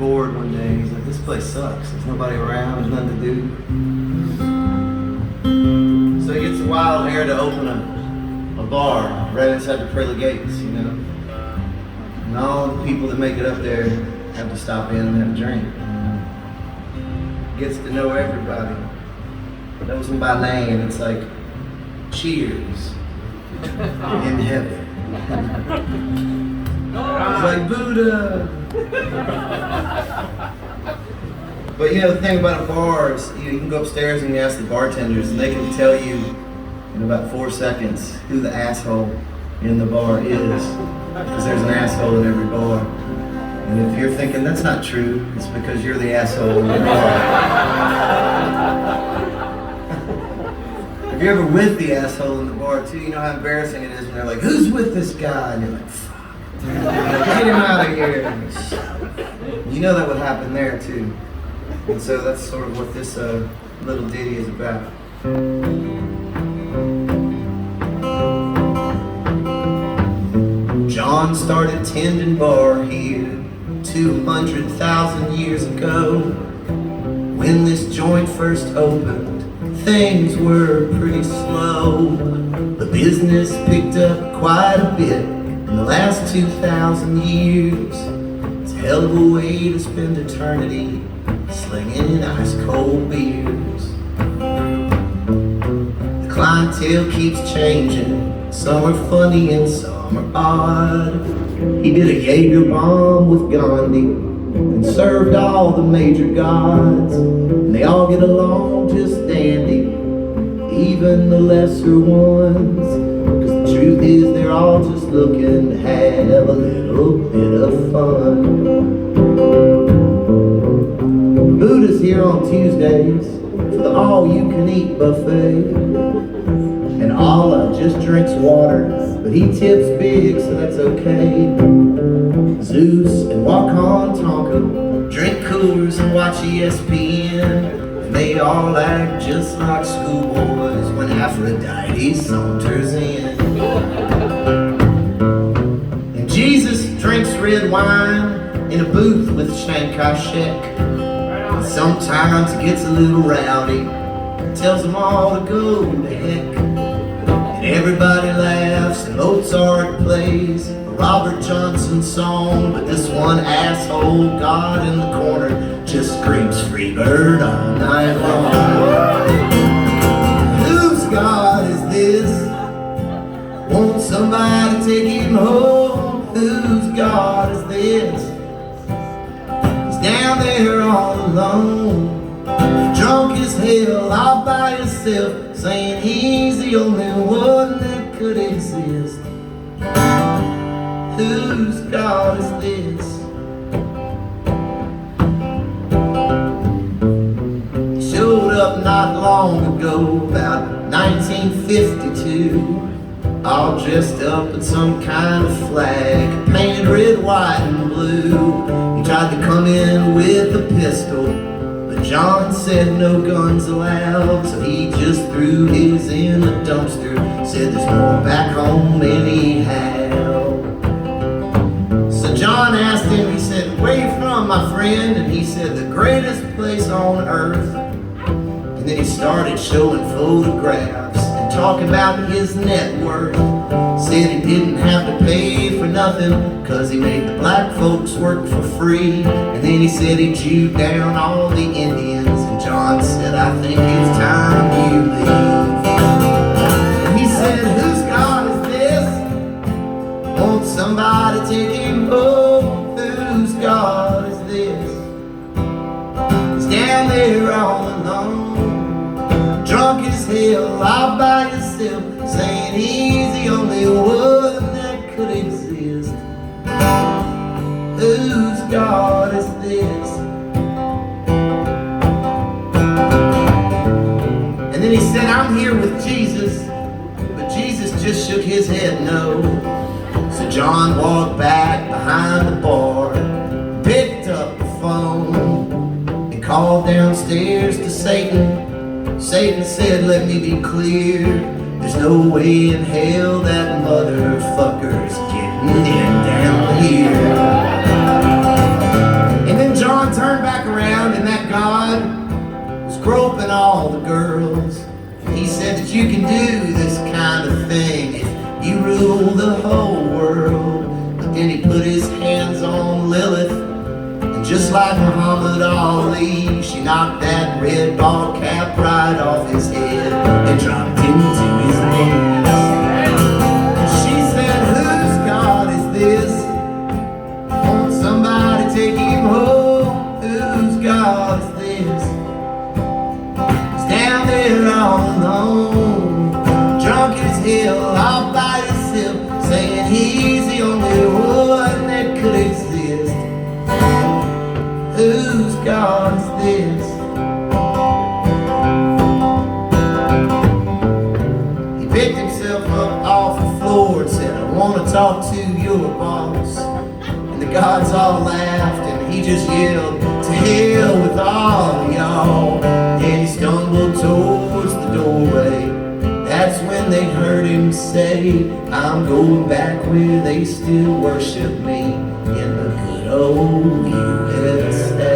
bored one day. He's like, this place sucks. There's nobody around. There's nothing to do. So he gets the wild hair to open a bar right inside the pearly gates, you know. And all the people that make it up there have to stop in and have a drink. Gets to know everybody. Knows them by name. It's like, cheers in heaven. It's like Buddha. But you know, the thing about a bar is you can go upstairs and you ask the bartenders and they can tell you in about 4 seconds who the asshole in the bar is. Because there's an asshole in every bar. And if you're thinking that's not true, it's because you're the asshole in the bar. If you're ever with the asshole in the bar too, you know how embarrassing it is when they're like, who's with this guy? And you're like, fuck. Get him out of here. You know that would happen there too. And so that's sort of what this little ditty is about. John started tending bar here 200,000 years ago. When this joint first opened, things were pretty slow. The business picked up quite a bit in the last 2,000 years. It's a hell of a way to spend eternity slinging ice cold beers. The clientele keeps changing. Some are funny and some are odd. He did a Jaeger bomb with Gandhi and served all the major gods. And they all get along just dandy, even the lesser ones. Cause the truth is they're all just looking to have a little bit of fun. Buddha's here on Tuesdays for the all-you-can-eat buffet. And Allah just drinks water, but he tips big, so that's okay. Zeus and walk on Tonka drink coolers and watch ESPN. And they all act just like schoolboys when Aphrodite saunters in. And Jesus drinks red wine in a booth with Chiang Kai-shek. And sometimes it gets a little rowdy, tells them all to go to heck. And everybody laughs and Mozart plays a Robert Johnson song, but this one asshole God in the corner just screams free bird all night long. Whose God is this? Won't somebody take him home? Whose God is this? He's down there all alone, drunk as hell, all by himself, saying he's the only one that could exist. Whose God is this? He showed up not long ago, about 1952, all dressed up in some kind of flag, painted red, white, and blue. He tried to come in with a pistol, John said no guns allowed, so he just threw his in the dumpster. Said there's no one back home anyhow. So John asked him, he said, where you from, my friend? And he said, the greatest place on earth. And then he started showing photographs and talking about his net worth. Said he didn't have to pay for nothing, cause he made the black folks work for free. And then he said he chewed down all the Indians. And John said, I think it's time you leave. And he said, whose God is this? Won't somebody take him home? Whose God is this? He's down there all alone, drunk as hell, all by himself, saying he's the only one that could exist. Whose God is this? And then he said, I'm here with Jesus. But Jesus just shook his head no. So John walked back behind the bar, picked up the phone, and called downstairs to Satan. Satan said, let me be clear, there's no way in hell that motherfucker's getting in down here. And then John groping all the girls. He said that you can do this kind of thing if you rule the whole world. But then he put his hands on Lilith, and just like Muhammad Ali, she knocked that red ball cap right off his head and dropped into his knees. And she said, whose God is this? Won't somebody take him home? Whose God is this? He's down there all alone, drunk as hell, all by himself, saying he's the only one that could exist. Whose God is this? He picked himself up off the floor and said, I want to talk to your boss. And the gods all laughed and he just yelled, to hell with all of y'all. And he stumbled towards the doorway. That's when they heard him say, I'm going back where they still worship me, in the good old USA.